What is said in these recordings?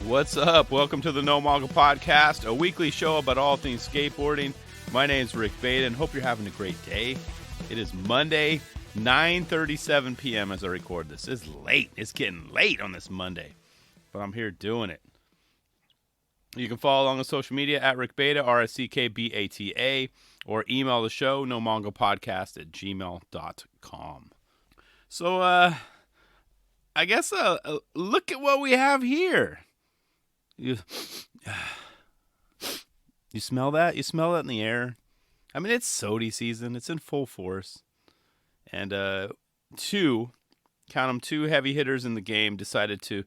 What's up? Welcome to the No Manga Podcast, a weekly show about all things skateboarding. My name's Rick Beta, and hope you're having a great day. It is Monday, 9:37 p.m. as I record this. It's late. It's getting late on this Monday, but I'm here doing it. You can follow along on social media at Rick Beta, RSCKBATA, or email the show, nomangapodcast@gmail.com. So, I guess look at what we have here. You smell that? You smell that in the air? I mean, it's SOTY season. It's in full force. And two heavy hitters in the game decided to,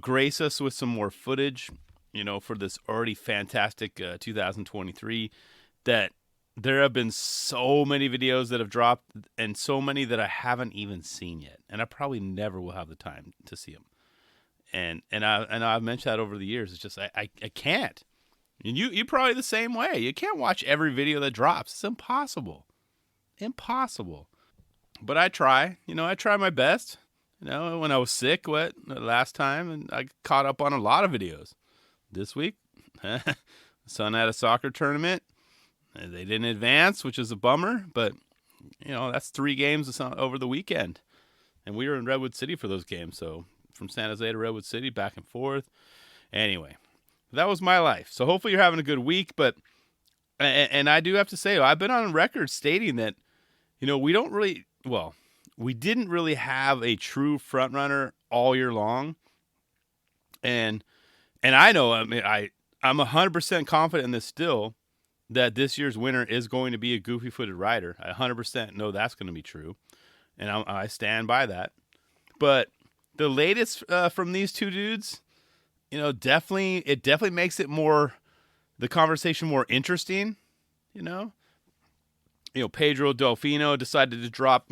grace us with some more footage, for this already fantastic 2023, that there have been so many videos that have dropped and so many that I haven't even seen yet. And I probably never will have the time to see them. And I've mentioned that over the years. It's just I can't. And you probably the same way. You can't watch every video that drops. It's impossible. Impossible. But I try. I try my best. When I was sick, last time, and I caught up on a lot of videos. This week, son had a soccer tournament. They didn't advance, which is a bummer. But that's 3 games over the weekend, and we were in Redwood City for those games. So from San Jose to Redwood City, back and forth. Anyway, that was my life. So hopefully you're having a good week. But and I do have to say, I've been on record stating that, we didn't really have a true front runner all year long. And I know, I'm 100% confident in this still, that this year's winner is going to be a goofy-footed rider. I 100% know that's going to be true, and I stand by that. But the latest from these two dudes, definitely makes it the conversation more interesting. Pedro Delfino decided to drop,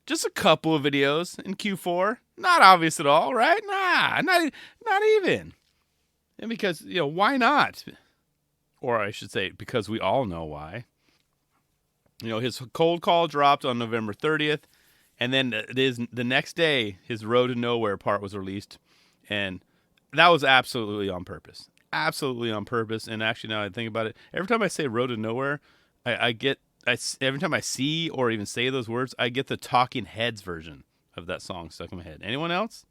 just a couple of videos in Q4. Not obvious at all, right? Nah, not even. And because, why not? Or I should say, because we all know why. His cold call dropped on November 30th. And then the next day, his Road to Nowhere part was released. And that was absolutely on purpose. Absolutely on purpose. And actually, now I think about it, every time I say Road to Nowhere, every time I see or even say those words, I get the Talking Heads version of that song stuck in my head. Anyone else?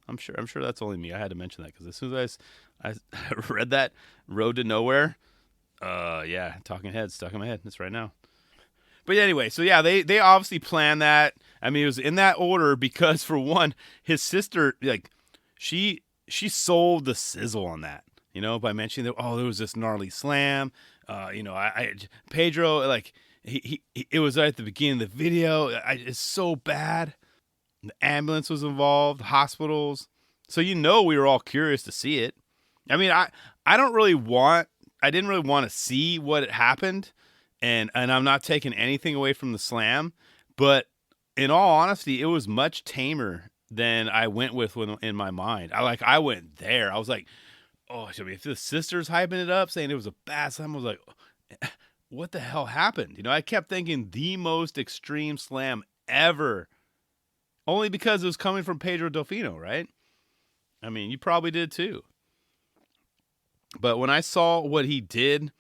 I'm sure that's only me. I had to mention that because as soon as I read that Road to Nowhere, Talking Heads stuck in my head. It's right now. But anyway, so yeah, they obviously planned that. I mean, it was in that order because, for one, his sister, she sold the sizzle on that, by mentioning that, there was this gnarly slam. Pedro, it was right at the beginning of the video. It's so bad. The ambulance was involved, hospitals. So we were all curious to see it. I mean, I didn't really want to see what had happened, and I'm not taking anything away from the slam, but in all honesty, it was much tamer than I went with in my mind. I went there. I was like, oh, if the sister's hyping it up, saying it was a bad slam, I was like, what the hell happened? I kept thinking the most extreme slam ever. Only because it was coming from Pedro Delfino, right? I mean, you probably did too. But when I saw what he did,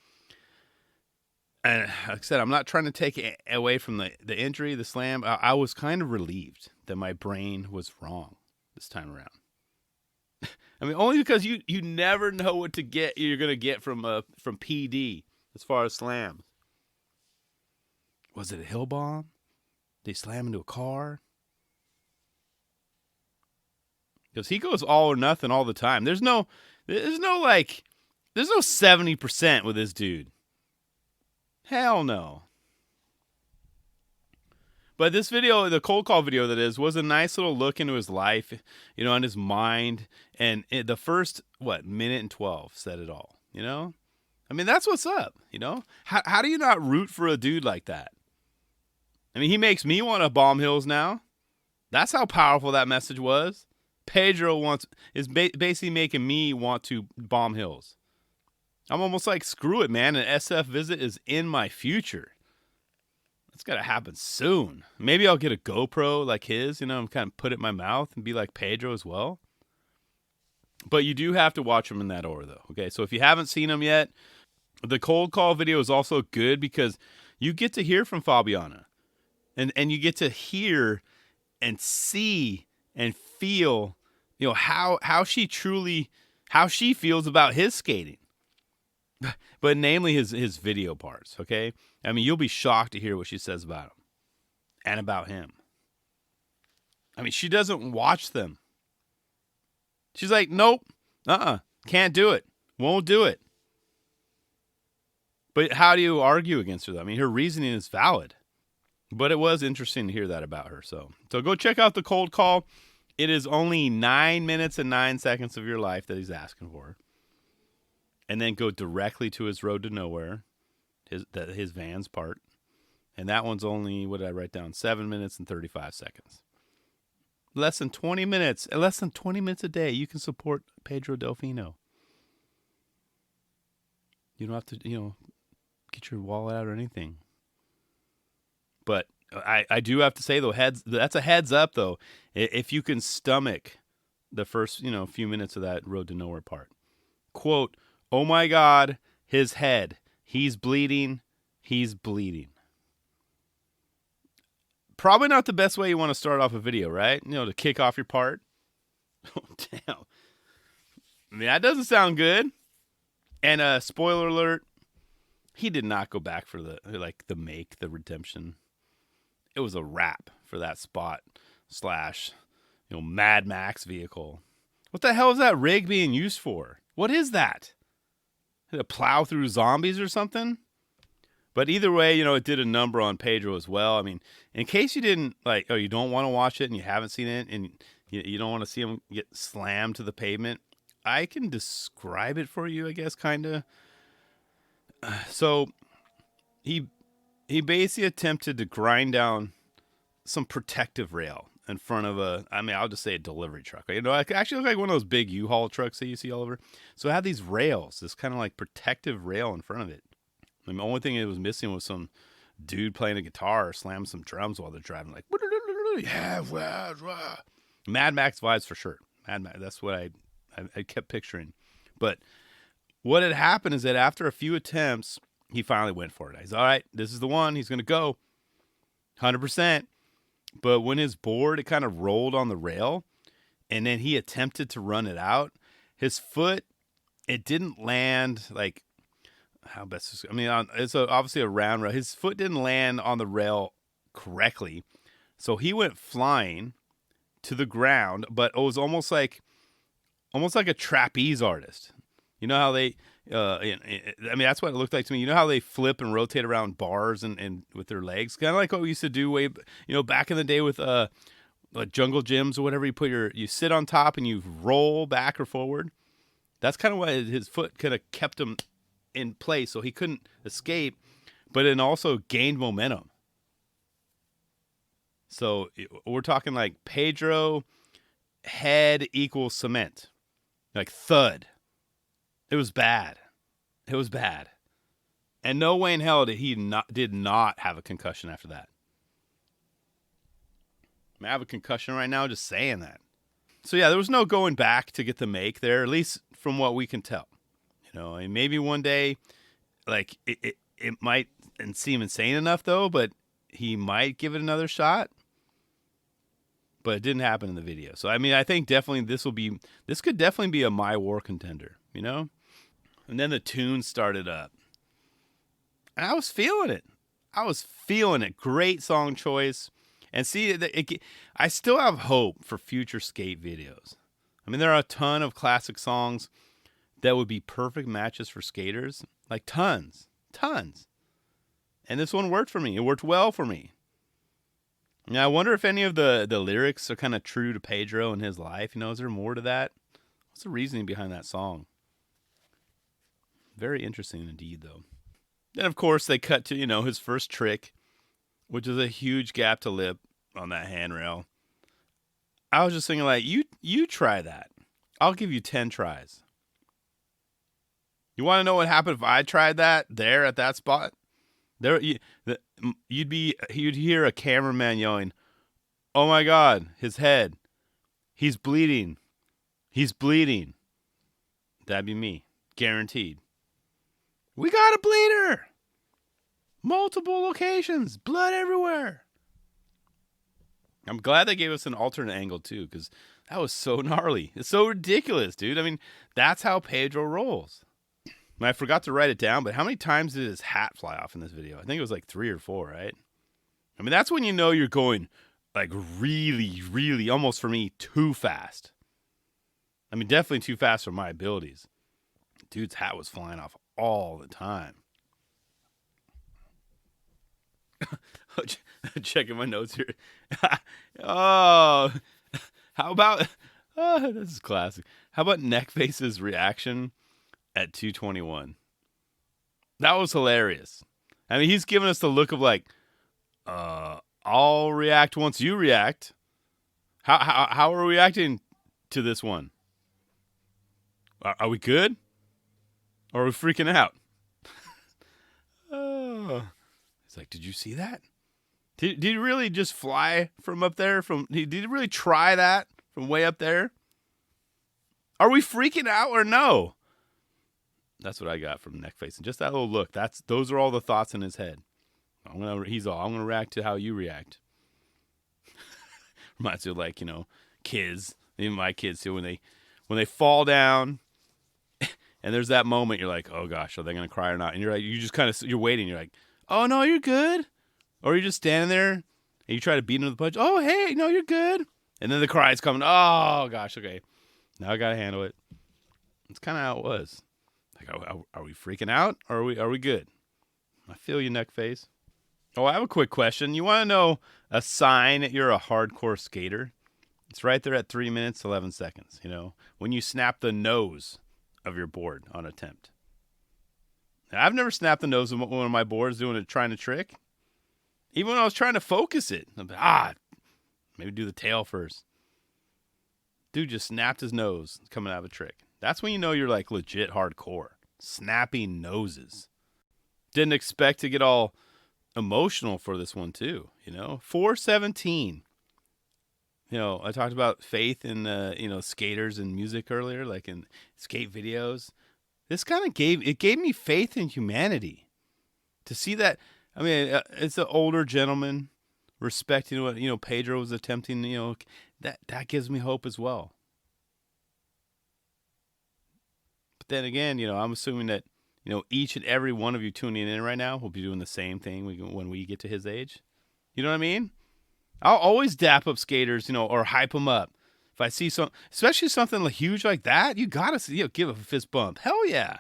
and like I said, I'm not trying to take away from the injury, the slam. I was kind of relieved that my brain was wrong this time around. I mean, only because you never know what you're going to get from PD as far as slams. Was it a hill bomb? Did he slam into a car? Because he goes all or nothing all the time. There's no 70% with this dude. Hell no. But this video, the cold call video was a nice little look into his life, and his mind. And the first, minute and 12 said it all, I mean, that's what's up, How do you not root for a dude like that? I mean, he makes me want to bomb hills now. That's how powerful that message was. Pedro is basically making me want to bomb hills. I'm almost like, screw it, man. An SF visit is in my future. That's got to happen soon. Maybe I'll get a GoPro like his, and kind of put it in my mouth and be like Pedro as well. But you do have to watch them in that order, though. Okay, so if you haven't seen them yet, the cold call video is also good because you get to hear from Fabiana, and you get to hear and see and feel, how she feels about his skating, but namely his video parts. Okay, I mean, you'll be shocked to hear what she says about him and about him. I mean, she doesn't watch them. She's like, nope, can't do it, won't do it. But how do you argue against her, though? I mean, her reasoning is valid. But it was interesting to hear that about her. So go check out the cold call. It is only 9 minutes and 9 seconds of your life that he's asking for. And then go directly to his road to nowhere, his Vans part. And that one's only, what did I write down? 7 minutes and 35 seconds. Less than 20 minutes. Less than 20 minutes a day, you can support Pedro Delfino. You don't have to, get your wallet out or anything. But I do have to say, though, that's a heads up, though, if you can stomach the first, few minutes of that road to nowhere part. Quote, "Oh my God, his head. He's bleeding. He's bleeding." Probably not the best way you want to start off a video, right? To kick off your part. Oh, damn. I mean, that doesn't sound good. And spoiler alert, he did not go back for the redemption. It was a wrap for that spot / Mad Max vehicle. What the hell is that rig being used for? What is that? To plow through zombies or something? But either way, it did a number on Pedro as well. I mean, in case you didn't you don't want to watch it and you haven't seen it and you don't want to see him get slammed to the pavement, I can describe it for you, I guess, kind of. So he basically attempted to grind down some protective rail in front of I'll just say a delivery truck. It actually looked like one of those big U-Haul trucks that you see all over. So it had these rails, this kind of like protective rail in front of it. And the only thing it was missing was some dude playing a guitar or slamming some drums while they're driving, like, yeah, Mad Max vibes for sure. Mad Max, that's what I kept picturing. But what had happened is that after a few attempts, he finally went for it. He's all right, this is the one. He's going to go 100%. But when his board, it kind of rolled on the rail, and then he attempted to run it out, his foot, it didn't land like, how best? It's obviously a round rail. His foot didn't land on the rail correctly, so he went flying to the ground. But it was almost like a trapeze artist. You know how they? That's what it looked like to me. You know how they flip and rotate around bars and with their legs, kind of like what we used to do back in the day with jungle gyms or whatever. You sit on top and you roll back or forward. That's kind of what his foot kind of kept him in place, so he couldn't escape, but it also gained momentum. So we're talking like Pedro head equals cement, like thud. It was bad. It was bad. And no way in hell did not have a concussion after that. I have a concussion right now just saying that. So yeah, there was no going back to get the make there, at least from what we can tell. And maybe one day, like it might seem insane enough though, but he might give it another shot. But it didn't happen in the video. So I think definitely this could definitely be a My War contender, And then the tune started up, and I was feeling it. Great song choice, and see, I still have hope for future skate videos. There are a ton of classic songs that would be perfect matches for skaters, like tons. And this one worked for me. It worked well for me. Now, I wonder if any of the lyrics are kind of true to Pedro and his life. Is there more to that? What's the reasoning behind that song? Very interesting indeed, though. Then, of course, they cut to, his first trick, which is a huge gap to lip on that handrail. I was just thinking, like, you try that. I'll give you 10 tries. You want to know what happened if I tried that there at that spot? You'd hear a cameraman yelling, "Oh my God, his head. He's bleeding. He's bleeding." That'd be me. Guaranteed. We got a bleeder! Multiple locations. Blood everywhere. I'm glad they gave us an alternate angle, too, because that was so gnarly. It's so ridiculous, dude. I mean, that's how Pedro rolls. And I forgot to write it down, but how many times did his hat fly off in this video? I think it was like 3 or 4, right? I mean, that's when you know you're going, like, really, really, almost for me, too fast. I mean, definitely too fast for my abilities. Dude's hat was flying off all the time. Checking my notes here. Oh, how about... Oh, this is classic. How about Neckface's reaction at 221? That was hilarious. I mean, he's giving us the look of like, I'll react once you react. How are we reacting to this one? Are we good? Or are we freaking out? Oh. He's like, did you see that? Did he really just fly from up there? Did he really try that from way up there? Are we freaking out or no? That's what I got from Neckface. And just that little look. Those are all the thoughts in his head. I'm gonna react to how you react. Reminds me of, like, kids, even my kids too, when they fall down and there's that moment you're like, oh gosh, are they gonna cry or not? And you're like, you're waiting, you're like, oh no, you're good. Or you're just standing there and you try to beat them to the punch. Oh hey, no, you're good. And then the cry's coming. Oh gosh, okay. Now I gotta handle it. That's kinda how it was. Like, are we freaking out or are we good? I feel you, Neckface. Oh, I have a quick question. You want to know a sign that you're a hardcore skater? It's right there at 3 minutes, 11 seconds. When you snap the nose of your board on attempt. Now, I've never snapped the nose of one of my boards trying to trick. Even when I was trying to focus it. I'm like, maybe do the tail first. Dude just snapped his nose coming out of a trick. That's when you know you're like legit hardcore. Snapping noses. Didn't expect to get all emotional for this one too, 417. I talked about faith in skaters and music earlier, like in skate videos. This kind of gave me faith in humanity to see that. I mean, it's an older gentleman respecting what Pedro was attempting. That gives me hope as well. But then again, I'm assuming that each and every one of you tuning in right now will be doing the same thing when we get to his age. You know what I mean? I'll always dap up skaters, or hype them up. If I see especially something huge like that, you gotta give a fist bump. Hell yeah!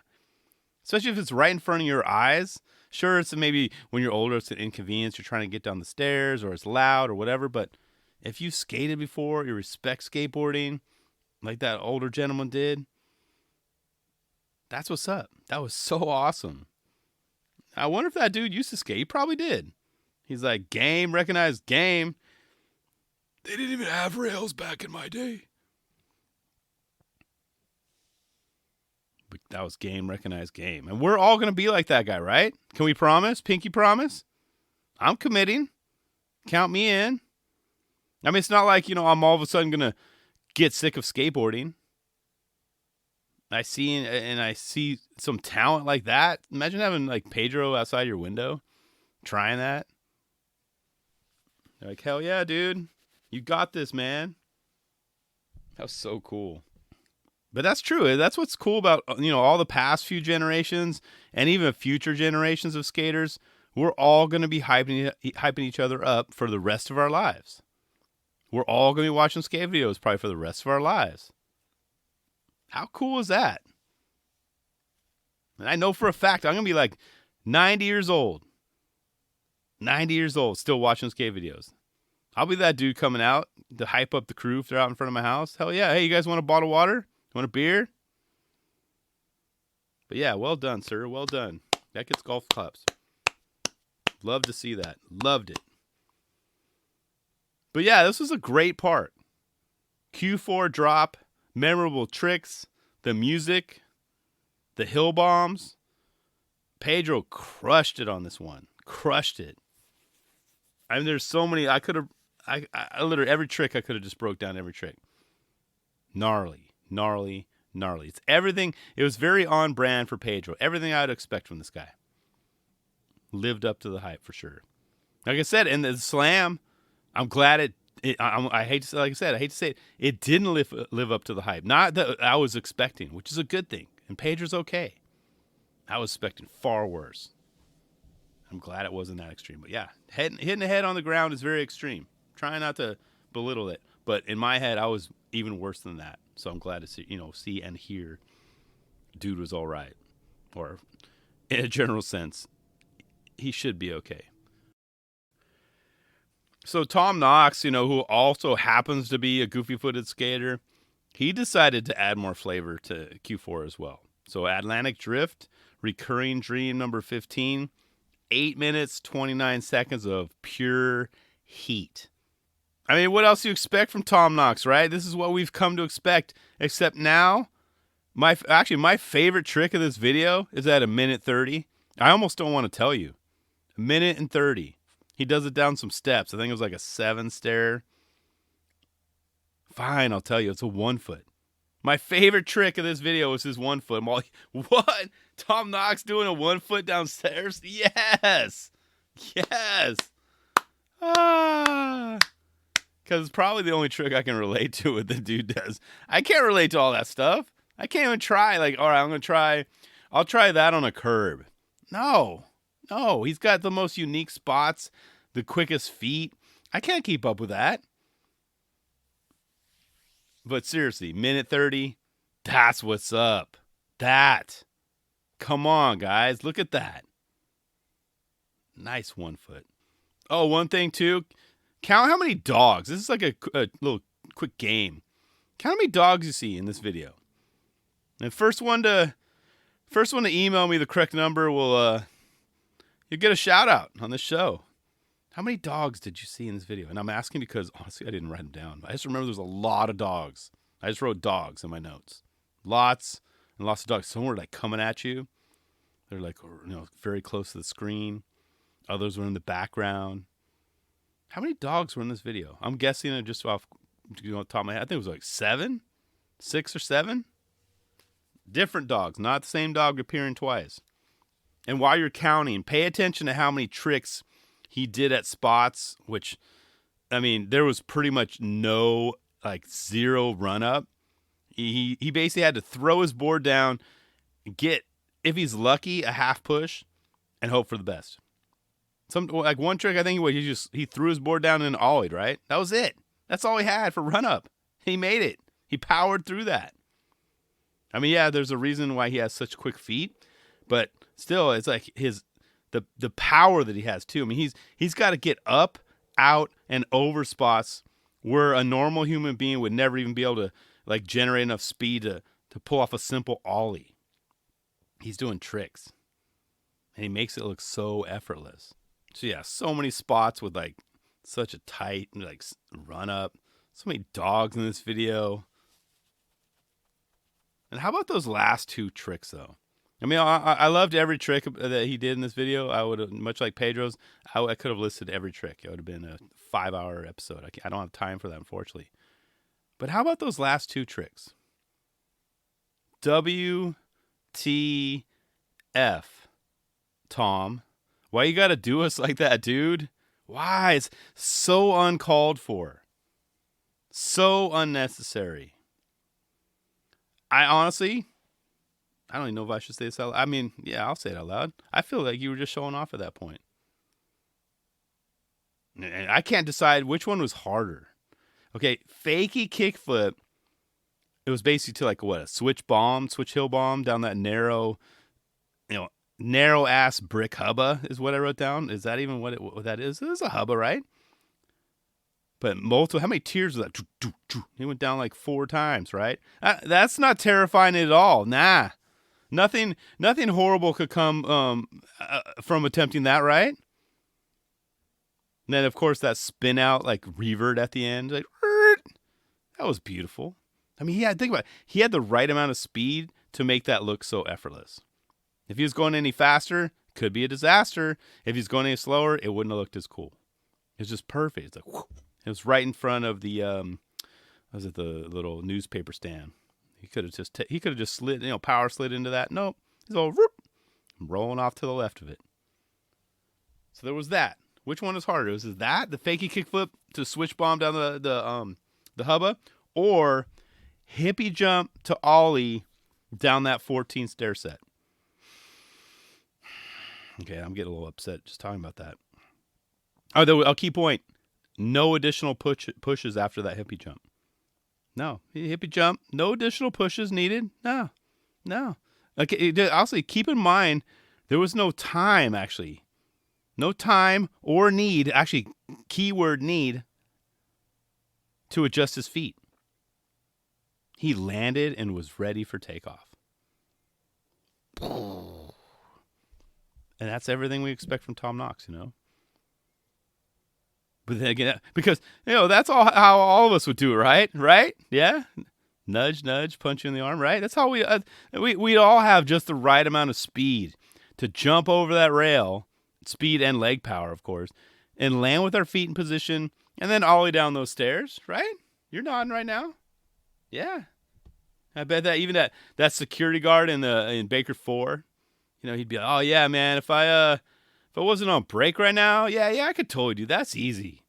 Especially if it's right in front of your eyes. Sure, it's maybe when you're older, it's an inconvenience. You're trying to get down the stairs, or it's loud, or whatever. But if you skated before, you respect skateboarding, like that older gentleman did. That's what's up. That was so awesome. I wonder if that dude used to skate. He probably did. He's like, game, recognized game. They didn't even have rails back in my day. But that was game, recognized game. And we're all going to be like that guy, right? Can we promise? Pinky promise? I'm committing. Count me in. I mean, it's not like, I'm all of a sudden going to get sick of skateboarding. I see some talent like that. Imagine having like Pedro outside your window, trying that. You're like, hell yeah, dude. You got this, man. That was so cool. But that's true. That's what's cool about, all the past few generations and even future generations of skaters. We're all going to be hyping each other up for the rest of our lives. We're all going to be watching skate videos probably for the rest of our lives. How cool is that? And I know for a fact I'm going to be like 90 years old. 90 years old, still watching skate videos. I'll be that dude coming out to hype up the crew if they're out in front of my house. Hell yeah. Hey, you guys want a bottle of water? Want a beer? But yeah, well done, sir. Well done. That gets golf claps. Love to see that. Loved it. But yeah, this was a great part. Q4 drop. Memorable tricks, the music, the hill bombs. Pedro crushed it on this one. Crushed it. I mean, there's so many. I literally every trick I could have just broke down every trick. Gnarly, gnarly. It's everything. It was very on brand for Pedro. Everything I'd expect from this guy. Lived up to the hype for sure. Like I said, in the slam, I'm glad I hate to say, like I said, I hate to say it. It didn't live up to the hype. Not that I was expecting, which is a good thing. And Pedro's okay. I was expecting far worse. I'm glad it wasn't that extreme. But yeah, hitting the head on the ground is very extreme. Trying not to belittle it, but in my head, I was even worse than that. So I'm glad to see and hear, dude was all right, or in a general sense, he should be okay. So Tom Knox, who also happens to be a goofy-footed skater, he decided to add more flavor to Q4 as well. So Atlantic Drift, recurring dream number 15, 8 minutes, 29 seconds of pure heat. I mean, what else do you expect from Tom Knox, right? This is what we've come to expect, except now, my favorite trick of this video is at 1:30. I almost don't want to tell you. 1:30. He does it down some steps. I think it was like a 7 stair. Fine, I'll tell you. It's a 1 foot. My favorite trick of this video was his 1 foot. I'm all like, what? Tom Knox doing a 1 foot downstairs? Yes. Yes. Because it's probably the only trick I can relate to what the dude does. I can't relate to all that stuff. I can't even try. Like, all right, I'll try that on a curb. No, he's got the most unique spots, the quickest feet. I can't keep up with that. But seriously, 1:30, that's what's up. That. Come on, guys. Look at that. Nice 1 foot. Oh, one thing too. Count how many dogs. This is like a little quick game. Count how many dogs you see in this video. And first one to email me the correct number will you'll get a shout out on this show. How many dogs did you see in this video? And I'm asking because honestly I didn't write them down. I just remember there's a lot of dogs. I just wrote dogs in my notes. Lots and lots of dogs. Some were like coming at you. They're like very close to the screen. Others were in the background. How many dogs were in this video? I'm guessing it just off the top of my head. I think it was like 6 or 7. Different dogs, not the same dog appearing twice. And while you're counting, pay attention to how many tricks he did at spots, which, I mean, there was pretty much zero run up. He basically had to throw his board down, get, if he's lucky, a half push, and hope for the best. One trick, I think he threw his board down and ollied, right? That was it. That's all he had for run up. He made it. He powered through that. I mean, yeah, there's a reason why he has such quick feet, but still, it's like the power that he has too. I mean, he's got to get up, out, and over spots where a normal human being would never even be able to like generate enough speed to pull off a simple ollie. He's doing tricks, and he makes it look so effortless. So yeah, so many spots with like such a tight like run up. So many dogs in this video. And how about those last 2 tricks though? I mean, I loved every trick that he did in this video. I would have, much like Pedro's, I could have listed every trick. It would have been a 5-hour episode. I don't have time for that, unfortunately. But how about those last 2 tricks? WTF, Tom. Why you gotta do us like that, dude? Why? It's so uncalled for. So unnecessary. I honestly, I don't even know if I should say this out loud. I mean, yeah, I'll say it out loud. I feel like you were just showing off at that point. And I can't decide which one was harder. Okay, fakie kickflip. It was basically to like a switch hill bomb down that narrow ass brick hubba is what I wrote down. Is that even what that is? It is a hubba, right? But how many tiers was that? He went down like 4 times, right? That's not terrifying at all. Nah, nothing horrible could come from attempting that, right? And then of course that spin out like revert at the end, like that was beautiful. I mean, think about it. He had the right amount of speed to make that look so effortless. If he was going any faster, could be a disaster. If he's going any slower, it wouldn't have looked as cool. It's just perfect. It's like whoosh. It was right in front of the the little newspaper stand. He could have just slid, power slid into that. Nope. He's all whoop, rolling off to the left of it. So there was that. Which one is harder? Was it that, the fakey kickflip to switch bomb down the hubba, or hippie jump to ollie down that 14 stair set? Okay, I'm getting a little upset just talking about that. Oh, a key point. No additional pushes after that hippie jump. No. Hippie jump, no additional pushes needed. No. Okay, also, keep in mind, there was no time, actually. No time or need, actually, keyword need, to adjust his feet. He landed and was ready for takeoff. And that's everything we expect from Tom Knox, But then again, because, that's how all of us would do it, right? Right? Yeah? Nudge, nudge, punch you in the arm, right? That's how we all have just the right amount of speed to jump over that rail, speed and leg power, of course, and land with our feet in position, and then ollie down those stairs, right? You're nodding right now. Yeah. I bet that even that security guard in Baker 4, he'd be like, oh yeah, man, if I wasn't on break right now, yeah, I could totally do that. That's easy.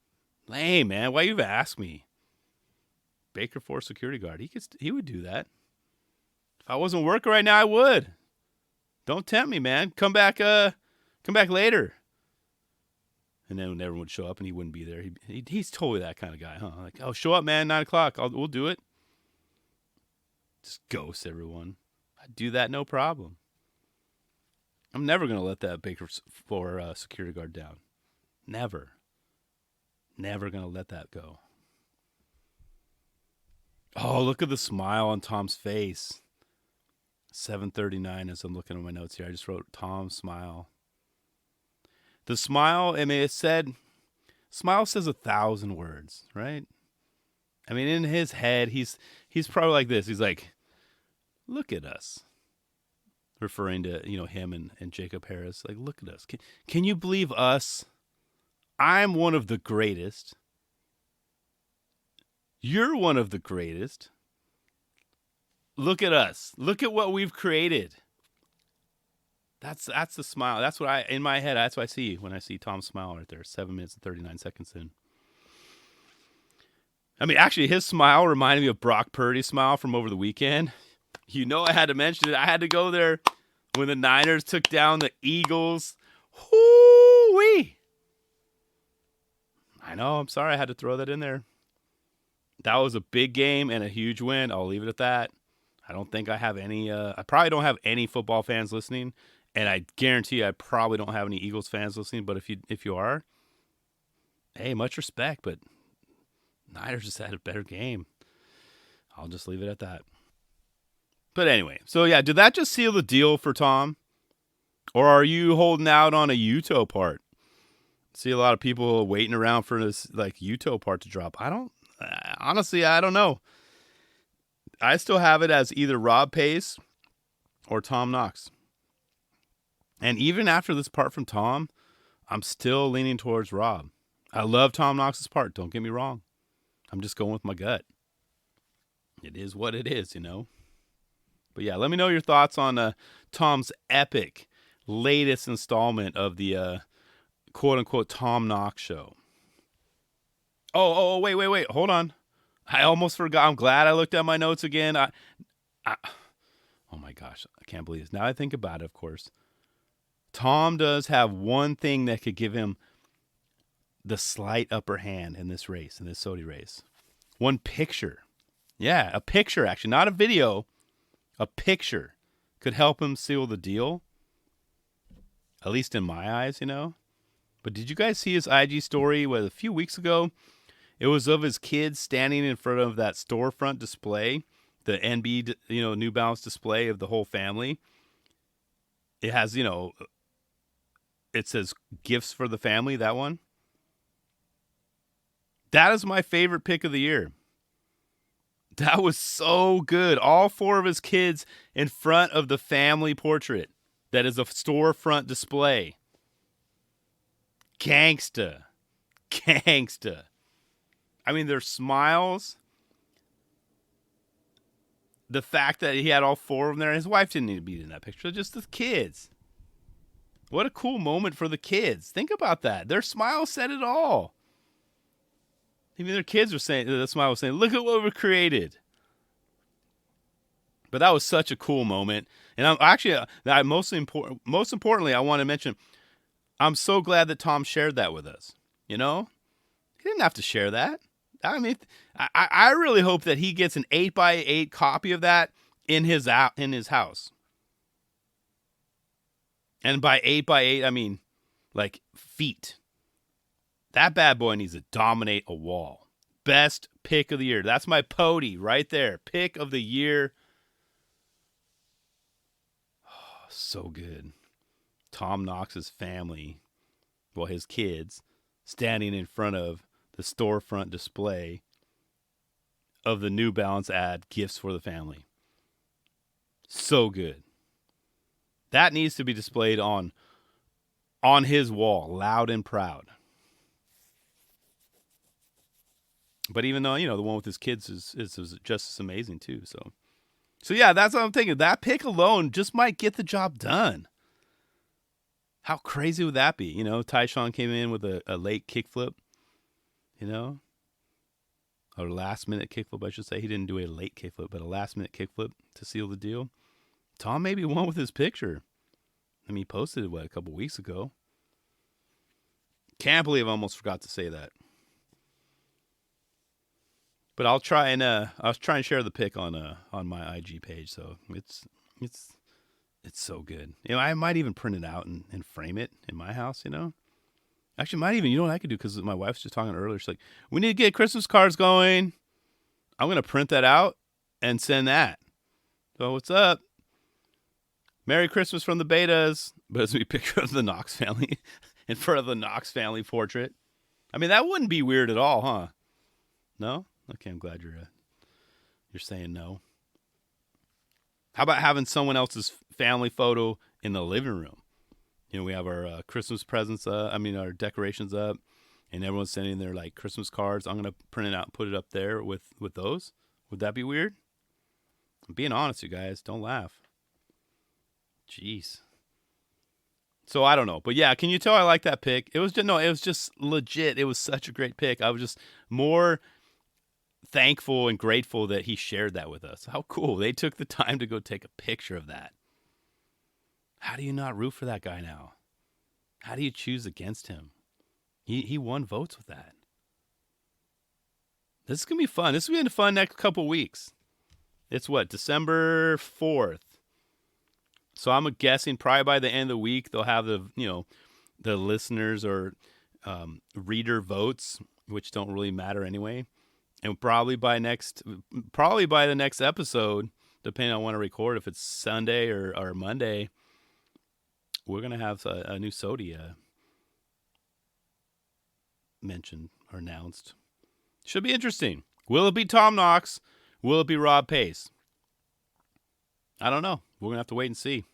Lame, man. Why you even ask me? Baker 4 security guard. He would do that. If I wasn't working right now, I would. Don't tempt me, man. Come back later. And then everyone would show up and he wouldn't be there. He's totally that kind of guy, huh? Like, oh, show up, man, 9 o'clock. We'll do it. Just ghost everyone. I'd do that, no problem. I'm never going to let that Baker 4 security guard down. Never. Never going to let that go. Oh, look at the smile on Tom's face. 7:39 as I'm looking at my notes here. I just wrote Tom smile. The smile, it said, smile says 1,000 words, right? I mean, in his head, he's probably like this. He's like, look at us. Referring to, him and Jacob Harris. Like, look at us. Can you believe us? I'm one of the greatest. You're one of the greatest. Look at us. Look at what we've created. That's the smile. That's what in my head, that's what I see when I see Tom's smile right there. 7 minutes and 39 seconds in. I mean, actually, his smile reminded me of Brock Purdy's smile from over the weekend. I had to mention it. I had to go there when the Niners took down the Eagles. Hoo-wee! I know. I'm sorry. I had to throw that in there. That was a big game and a huge win. I'll leave it at that. I don't think I have any. I probably don't have any football fans listening, and I guarantee I probably don't have any Eagles fans listening. But if you are, hey, much respect. But Niners just had a better game. I'll just leave it at that. But anyway, so yeah, did that just seal the deal for Tom? Or are you holding out on a Uto part? See a lot of people waiting around for this Uto part to drop. Honestly, I don't know. I still have it as either Rob Pace or Tom Knox. And even after this part from Tom, I'm still leaning towards Rob. I love Tom Knox's part, don't get me wrong. I'm just going with my gut. It is what it is, But yeah, let me know your thoughts on Tom's epic latest installment of the quote-unquote Tom Knox show. Oh, wait. Hold on. I almost forgot. I'm glad I looked at my notes again. Oh my gosh. I can't believe this. Now I think about it, of course. Tom does have one thing that could give him the slight upper hand in this race, in this SOTY race. One picture. Yeah, a picture, actually. Not a video. A picture could help him seal the deal. At least in my eyes, But did you guys see his IG story a few weeks ago? It was of his kids standing in front of that storefront display, the NB, New Balance display of the whole family. It has, it says gifts for the family, that one. That is my favorite pick of the year. That was so good. All 4 of his kids in front of the family portrait. That is a storefront display. Gangsta. I mean, their smiles, the fact that he had all 4 of them there, his wife didn't need to be in that picture, just the kids. What a cool moment for the kids. Think about that. Their smile said it all. Even their kids were saying, the smile was saying, look at what we've created. But that was such a cool moment. And I'm actually, most importantly, I want to mention, I'm so glad that Tom shared that with us. You know, he didn't have to share that. I mean, I really hope that he gets an 8x8 copy of that in his house. And by 8x8, I mean like feet. That bad boy needs to dominate a wall. Best pick of the year. That's my POTY right there. Pick of the year. Oh, so good. Tom Knox's family, well, his kids, standing in front of the storefront display of the New Balance ad, Gifts for the Family. So good. That needs to be displayed on his wall, loud and proud. But even though, the one with his kids is just as amazing too. So yeah, that's what I'm thinking. That pick alone just might get the job done. How crazy would that be? Tyshawn came in with a late kickflip, or last minute kickflip, I should say. He didn't do a late kickflip, but a last minute kickflip to seal the deal. Tom maybe won with his picture. I mean, he posted it, a couple weeks ago. Can't believe I almost forgot to say that. But I'll try and share the pic on my IG page. So it's so good. I might even print it out and frame it in my house. Actually, might even. You know what I could do? Because my wife's just talking earlier. She's like, "We need to get Christmas cards going." I'm gonna print that out and send that. So what's up? Merry Christmas from the Betas. But it's a picture of the Knox family in front of the Knox family portrait. I mean, that wouldn't be weird at all, huh? No? Okay, I'm glad you're saying no. How about having someone else's family photo in the living room? We have our Christmas presents our decorations up, and everyone's sending their Christmas cards. I'm gonna print it out and put it up there with those. Would that be weird? I'm being honest, you guys. Don't laugh. Jeez. So I don't know, but yeah, can you tell I like that pick? It was just legit. It was such a great pick. I was just more thankful and grateful that he shared that with us. How cool. They took the time to go take a picture of that. How do you not root for that guy now? How do you choose against him? He won votes with that. This is going to be fun. This is going to be fun next couple weeks. It's December 4th. So I'm guessing probably by the end of the week, they'll have the listeners or reader votes, which don't really matter anyway. And probably by the next episode, depending on when I record, if it's Sunday or Monday, we're going to have a new SOTY mentioned or announced. Should be interesting. Will it be Tom Knox? Will it be Rob Pace? I don't know. We're going to have to wait and see.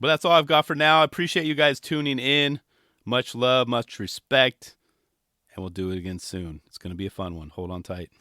But that's all I've got for now. I appreciate you guys tuning in. Much love, much respect. And we'll do it again soon. It's going to be a fun one. Hold on tight.